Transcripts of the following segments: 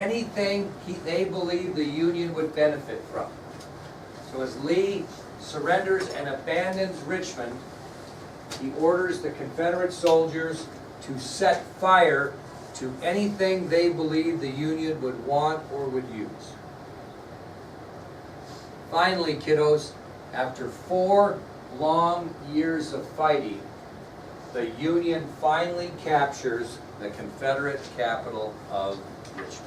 anything they believe the Union would benefit from. So as Lee surrenders and abandons Richmond, he orders the Confederate soldiers to set fire to anything they believed the Union would want or would use. Finally, kiddos, after 4 long years of fighting, the Union finally captures the Confederate capital of Richmond.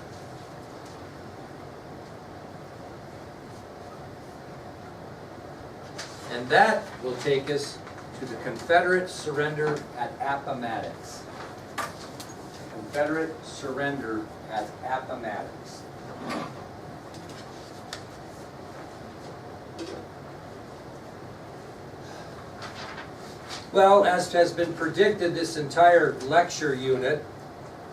And that will take us to the Confederate surrender at Appomattox. Confederate surrender at Appomattox. Well, as has been predicted this entire lecture unit,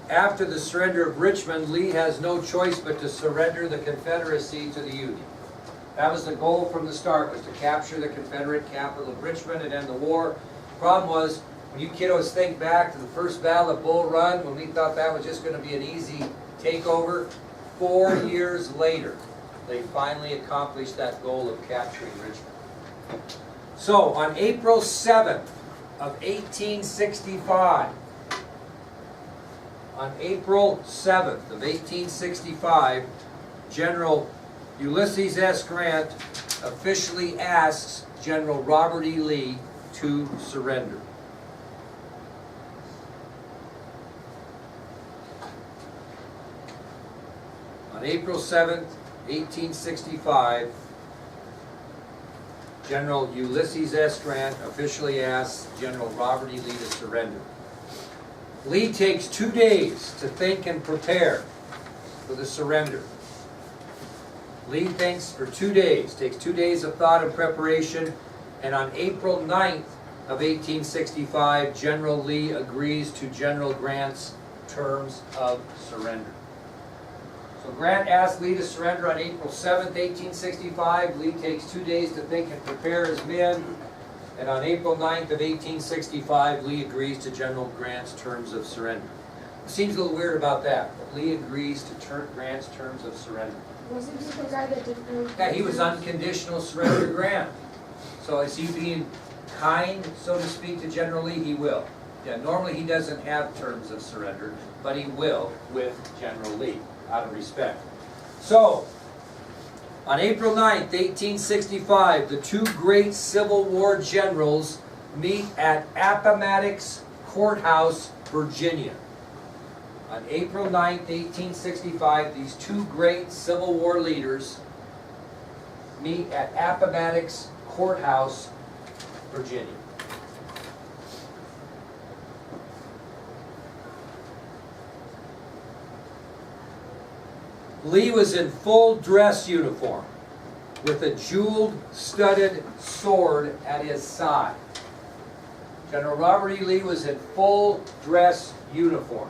after the surrender of Richmond, Lee has no choice but to surrender the Confederacy to the Union. That was the goal from the start, was to capture the Confederate capital of Richmond and end the war. Problem was, when you kiddos think back to the first battle of Bull Run, when we thought that was just going to be an easy takeover, 4 years later, they finally accomplished that goal of capturing Richmond. So, on April 7th of 1865, General Ulysses S. Grant officially asks General Robert E. Lee to surrender. On April 7th, 1865, General Ulysses S. Grant officially asks General Robert E. Lee to surrender. Lee takes 2 days to think and prepare for the surrender. Lee thinks for 2 days, takes 2 days of thought and preparation, and on April 9th of 1865, General Lee agrees to General Grant's terms of surrender. So Grant asks Lee to surrender on April 7th, 1865. Lee takes 2 days to think and prepare his men, and on April 9th of 1865, Lee agrees to General Grant's terms of surrender. It seems a little weird about that, but Lee agrees to Grant's terms of surrender. Wasn't he the guy that didn't know? Yeah, he was unconditional surrender Grant. So is he being kind, so to speak, to General Lee? He will. Yeah, normally he doesn't have terms of surrender, but he will with General Lee, out of respect. So, on April 9th, 1865, the 2 great Civil War generals meet at Appomattox Courthouse, Virginia. On April 9th, 1865, these 2 great Civil War leaders meet at Appomattox Courthouse, Virginia. Lee was in full dress uniform with a jeweled, studded sword at his side. General Robert E. Lee was in full dress uniform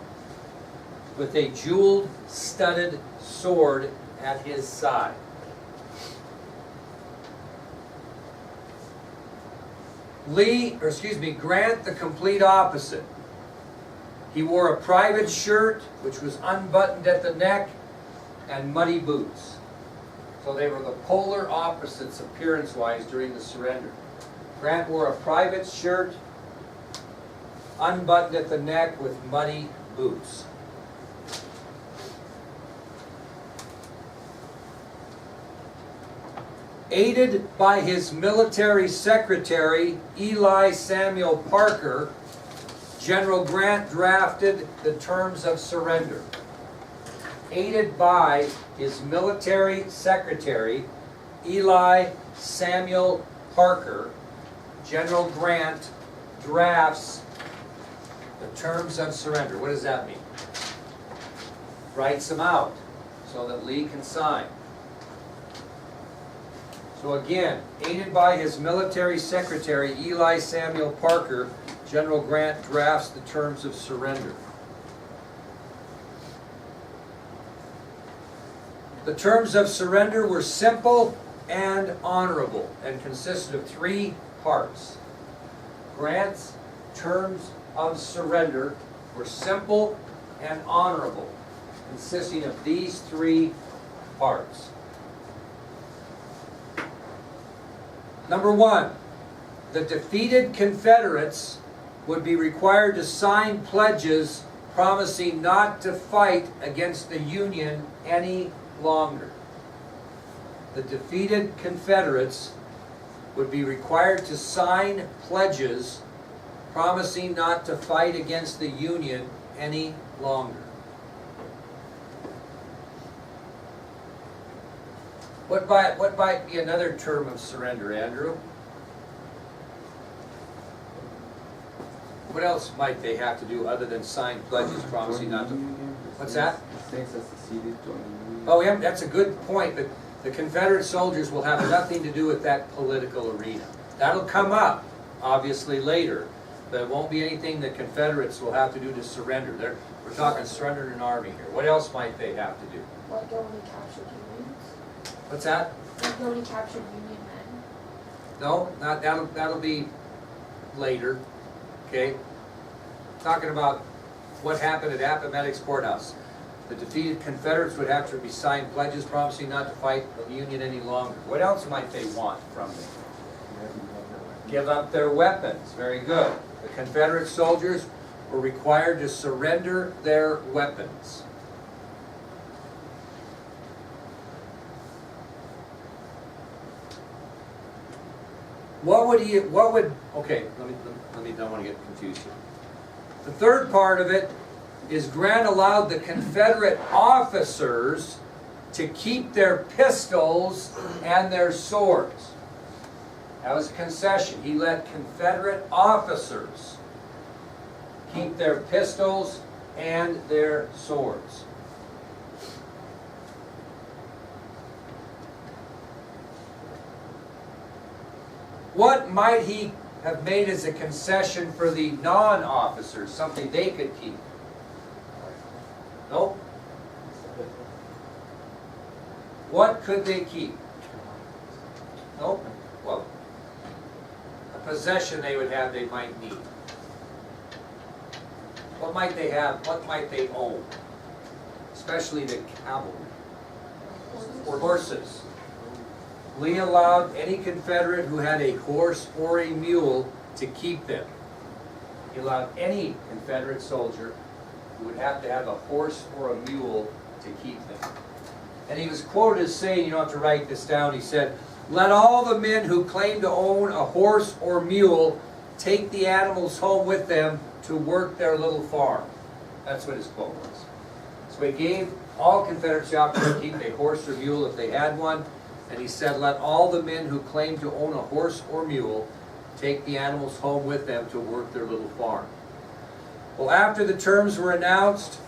with a jeweled, studded sword at his side. Grant the complete opposite. He wore a private shirt, which was unbuttoned at the neck, and muddy boots. So they were the polar opposites appearance-wise during the surrender. Grant wore a private shirt, unbuttoned at the neck with muddy boots. Aided by his military secretary, Eli Samuel Parker, General Grant drafted the terms of surrender. Aided by his military secretary, Eli Samuel Parker, General Grant drafts the terms of surrender. What does that mean? Writes them out so that Lee can sign. So again, aided by his military secretary, Eli Samuel Parker, General Grant drafts the terms of surrender. The terms of surrender were simple and honorable and consisted of 3 parts. Grant's terms of surrender were simple and honorable. consisting of these three parts. Number one, the defeated Confederates would be required to sign pledges promising not to fight against the Union any longer. The defeated Confederates would be required to sign pledges promising not to fight against the Union any longer. What might be another term of surrender, Andrew? What else might they have to do other than sign pledges promising not to? What's that? Oh, yeah, that's a good point, but the Confederate soldiers will have nothing to do with that political arena. That'll come up, obviously, later, but it won't be anything the Confederates will have to do to surrender. We're talking surrender an army here. What else might they have to do? Like go when captured Unions? What's that? Like go when captured Union men? No, not that'll be later. Okay? Talking about what happened at Appomattox Courthouse. The defeated Confederates would have to be signed pledges promising not to fight the Union any longer. What else might they want from them? Give up their weapons. Very good. The Confederate soldiers were required to surrender their weapons. Okay, let me, don't want to get confused here. The third part of it is Grant allowed the Confederate officers to keep their pistols and their swords. That was a concession. He let Confederate officers keep their pistols and their swords. What might he have made as a concession for the non-officers, something they could keep? Nope. What could they keep? Nope. Well, a possession they would have they might need. What might they have? What might they own? Especially the cavalry. Horses. Lee allowed any Confederate who had a horse or a mule to keep them. He allowed any Confederate soldier who would have to have a horse or a mule to keep them. And he was quoted as saying, you don't have to write this down, he said, "Let all the men who claim to own a horse or mule take the animals home with them to work their little farm." That's what his quote was. So he gave all Confederates the opportunity to keep a horse or mule if they had one. And he said, let all the men who claim to own a horse or mule take the animals home with them to work their little farm. Well, after the terms were announced,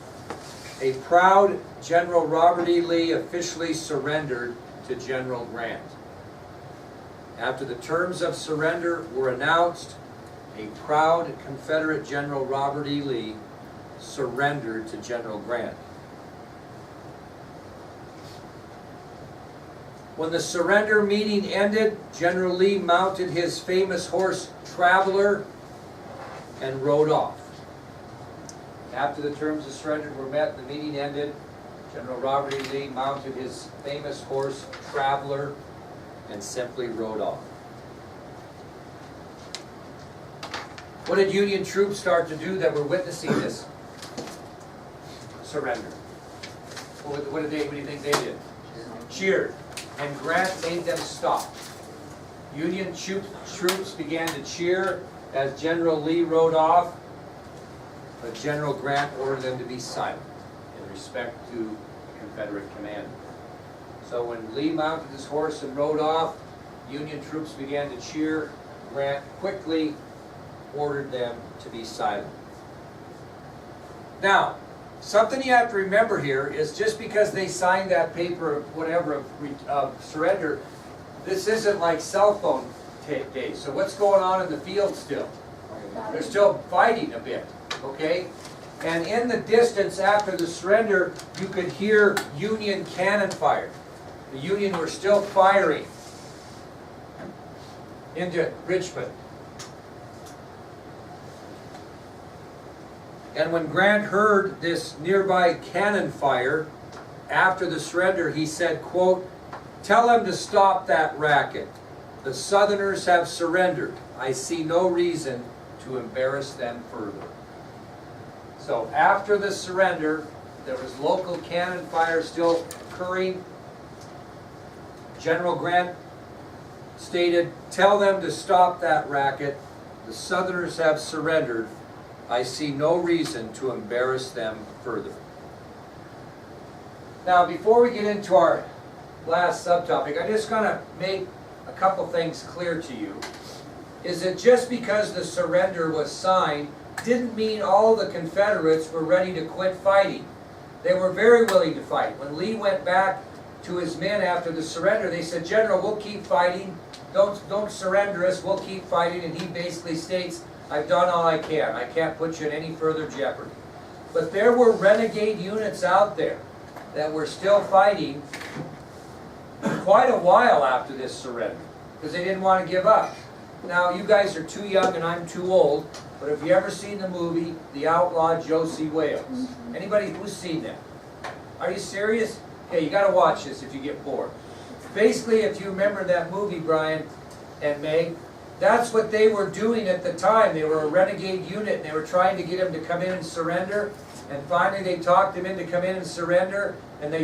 a proud General Robert E. Lee officially surrendered to General Grant. After the terms of surrender were announced, a proud Confederate General Robert E. Lee surrendered to General Grant. When the surrender meeting ended, General Lee mounted his famous horse, Traveler, and rode off. After the terms of surrender were met, the meeting ended. General Robert E. Lee mounted his famous horse, Traveler, and simply rode off. What did Union troops start to do that were witnessing this surrender? What do you think they did? Cheered. And Grant made them stop. Union troops began to cheer as General Lee rode off, but General Grant ordered them to be silent in respect to the Confederate commander. So when Lee mounted his horse and rode off, Union troops began to cheer. Grant quickly ordered them to be silent. Now, something you have to remember here is just because they signed that paper of whatever of surrender, this isn't like cell phone days. So what's going on in the field still? They're still fighting a bit, okay? And in the distance after the surrender, you could hear Union cannon fire. The Union were still firing into Richmond. And when Grant heard this nearby cannon fire after the surrender, he said, quote, "Tell them to stop that racket. The Southerners have surrendered. I see no reason to embarrass them further." So after the surrender, there was local cannon fire still occurring. General Grant stated, "Tell them to stop that racket. The Southerners have surrendered. I see no reason to embarrass them further." Now, before we get into our last subtopic, I just want to make a couple things clear to you. Is that just because the surrender was signed didn't mean all the Confederates were ready to quit fighting. They were very willing to fight. When Lee went back to his men after the surrender, they said, "General, we'll keep fighting. Don't surrender us. We'll keep fighting." And he basically states, "I've done all I can. I can't put you in any further jeopardy." But there were renegade units out there that were still fighting quite a while after this surrender because they didn't want to give up. Now, you guys are too young and I'm too old, but have you ever seen the movie The Outlaw, Josey, Wales? Anybody who's seen that? Are you serious? Okay, you got to watch this if you get bored. Basically, if you remember that movie, Brian and Meg, that's what they were doing at the time. They were a renegade unit and they were trying to get him to come in and surrender. And finally they talked him in to come in and surrender. And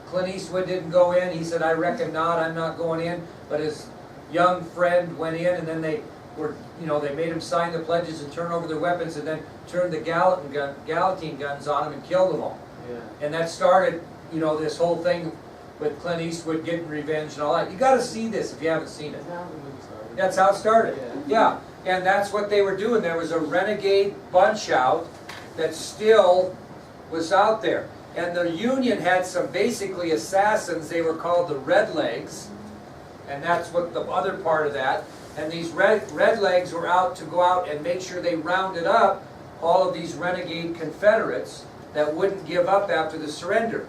Clint Eastwood didn't go in. He said, "I reckon not, I'm not going in." But his young friend went in, and then they made him sign the pledges and turn over their weapons and then turned the Gallatin guns on him and killed them all. Yeah. And that started, this whole thing with Clint Eastwood getting revenge and all that. You got to see this if you haven't seen it. That's how it started. Yeah. And that's what they were doing. There was a renegade bunch out that still was out there. And the Union had some basically assassins. They were called the Redlegs. And that's what the other part of that. And these Redlegs were out to go out and make sure they rounded up all of these renegade Confederates that wouldn't give up after the surrender.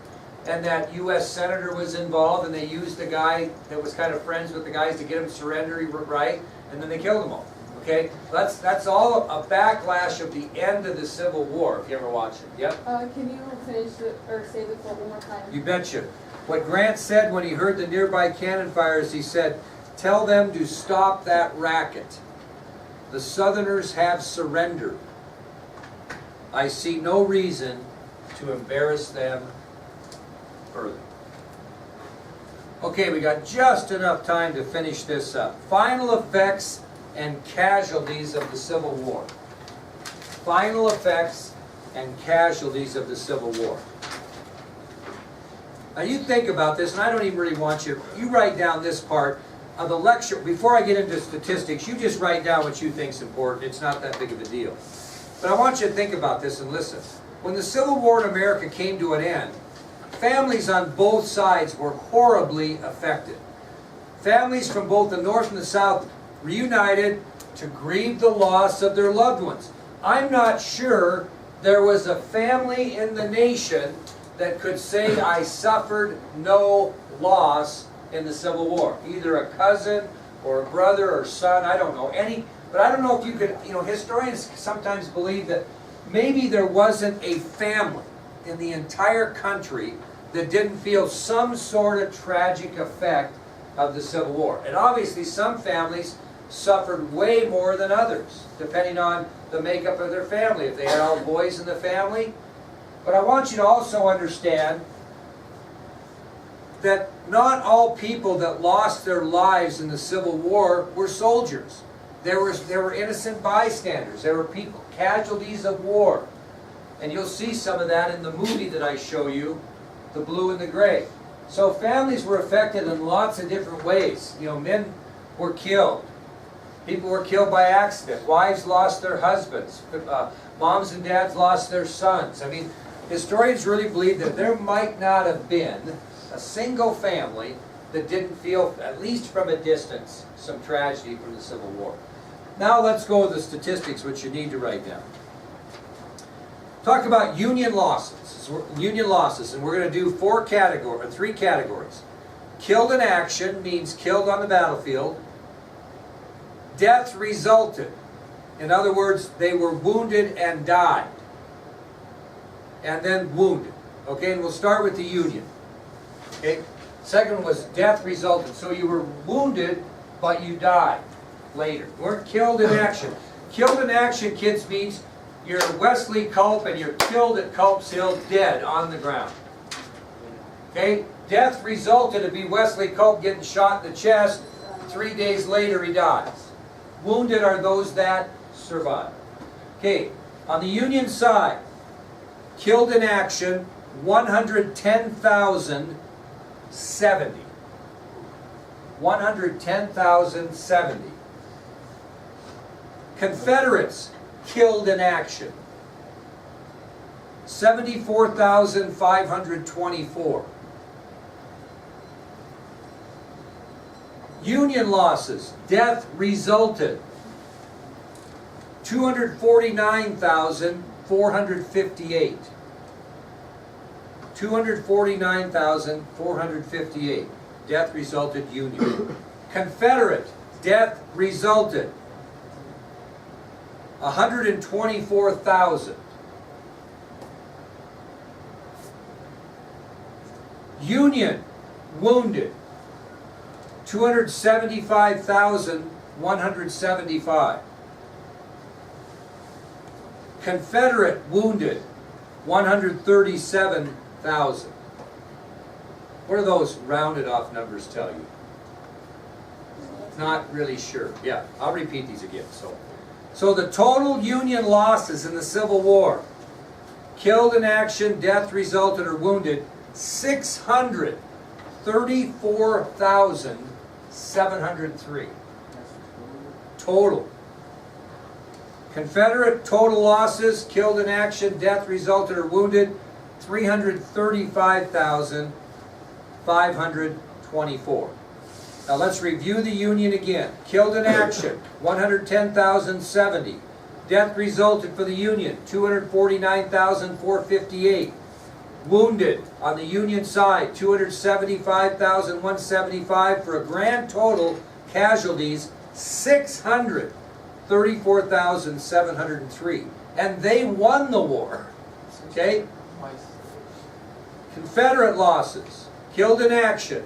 And that U.S. Senator was involved, and they used the guy that was kind of friends with the guys to get him to surrender, right? And then they killed them all. Okay? That's all a backlash of the end of the Civil War, if you ever watch it. Yep? Can you finish or say the quote one more time? You betcha. What Grant said when he heard the nearby cannon fires, he said, "Tell them to stop that racket. The Southerners have surrendered. I see no reason to embarrass them further." Okay, we got just enough time to finish this up. Final effects and casualties of the Civil War. Final effects and casualties of the Civil War. Now you think about this, and I don't even really want you write down this part of the lecture. Before I get into statistics, you just write down what you think is important. It's not that big of a deal. But I want you to think about this and listen. When the Civil War in America came to an end, families on both sides were horribly affected. Families from both the North and the South reunited to grieve the loss of their loved ones. I'm not sure there was a family in the nation that could say, "I suffered no loss in the Civil War." Either a cousin or a brother or son, I don't know any, but I don't know if you could, historians sometimes believe that maybe there wasn't a family in the entire country that didn't feel some sort of tragic effect of the Civil War. And obviously some families suffered way more than others, depending on the makeup of their family. If they had all boys in the family. But I want you to also understand that not all people that lost their lives in the Civil War were soldiers. There were innocent bystanders. There were people, casualties of war. And you'll see some of that in the movie that I show you, The Blue and the Gray. So families were affected in lots of different ways. Men were killed. People were killed by accident. Wives lost their husbands. Moms and dads lost their sons. I mean, historians really believe that there might not have been a single family that didn't feel, at least from a distance, some tragedy from the Civil War. Now let's go with the statistics, which you need to write down. Talk about Union losses. And we're going to do three categories. Killed in action means killed on the battlefield. Death resulted. In other words, they were wounded and died. and then wounded. Okay, and we'll start with the Union. Okay, second one was death resulted. So you were wounded, but you died later. You weren't killed in action. Killed in action, kids, means you're Wesley Culp and you're killed at Culp's Hill, dead on the ground. Okay, death resulted to be Wesley Culp getting shot in the chest. 3 days later, he dies. Wounded are those that survive. Okay, on the Union side, killed in action, 110,070. 110,070. Confederates killed in action, 74,524. Union losses, death resulted, 249,458. 249,458. Death resulted Union. Confederate, death resulted, 124,000. Union, wounded, 275,175. Confederate, wounded, 137,000. What do those rounded off numbers tell you? Not really sure. Yeah, I'll repeat these again. So the total Union losses in the Civil War, killed in action, death resulted, or wounded, 634,703. Total. Confederate total losses, killed in action, death resulted, or wounded, 335,524. Now let's review the Union again. Killed in action, 110,070. Death resulted for the Union, 249,458. Wounded on the Union side, 275,175 for a grand total casualties, 634,703. And they won the war. Okay? Confederate losses, killed in action,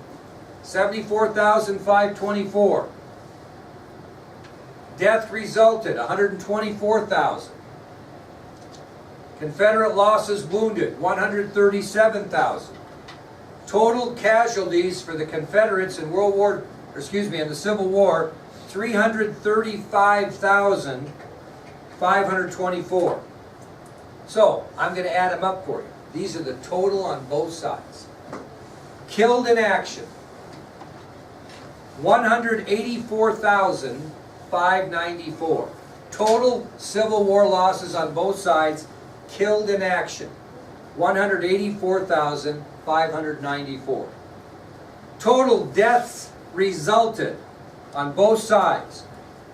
74,524. Death resulted, 124,000. Confederate losses wounded, 137,000. Total casualties for the Confederates in in the Civil War, 335,524. So, I'm going to add them up for you. These are the total on both sides. Killed in action, 184,594. Total Civil War losses on both sides, killed in action, 184,594. Total deaths resulted on both sides,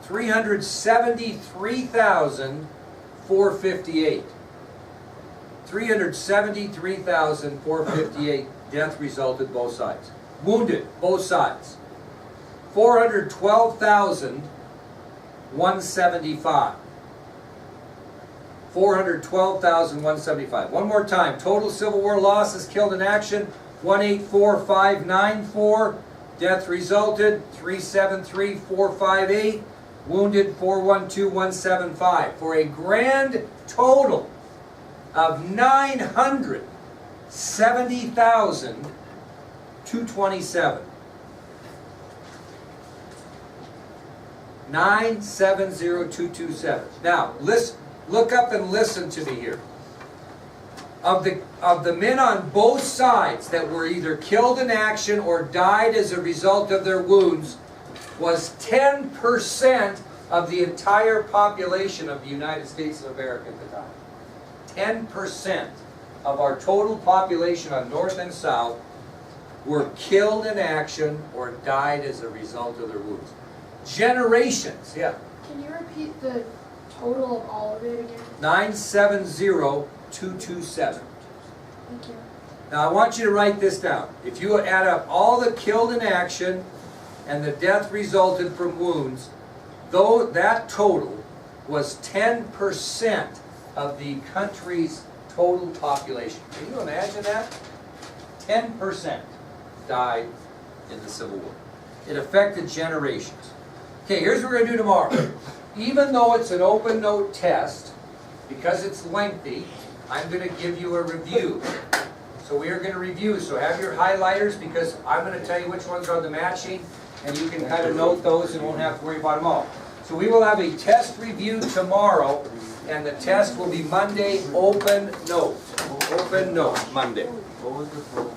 373,458. 373,458 death resulted both sides. Wounded, both sides, 412,175. 412,175. One more time. Total Civil War losses, killed in action, 184,594. Death resulted, 373,458. Wounded, 412,175. For a grand total of 970,227. 970,227. Now, look up and listen to me here. Of the men on both sides that were either killed in action or died as a result of their wounds was 10% of the entire population of the United States of America at the time. 10% of our total population on North and South were killed in action or died as a result of their wounds. Generations, yeah. Can you repeat the total of all of it again? 970,227. Thank you. Now I want you to write this down. If you add up all the killed in action and the death resulted from wounds, though that total was 10% of the country's total population. Can you imagine that? 10% died in the Civil War. It affected generations. Okay, here's what we're going to do tomorrow. Even though it's an open note test, because it's lengthy, I'm going to give you a review. So we are going to review. So have your highlighters, because I'm going to tell you which ones are on the matching, and you can kind of note those and won't have to worry about them all. So we will have a test review tomorrow, and the test will be Monday, open note. Open note, Monday. What was the total?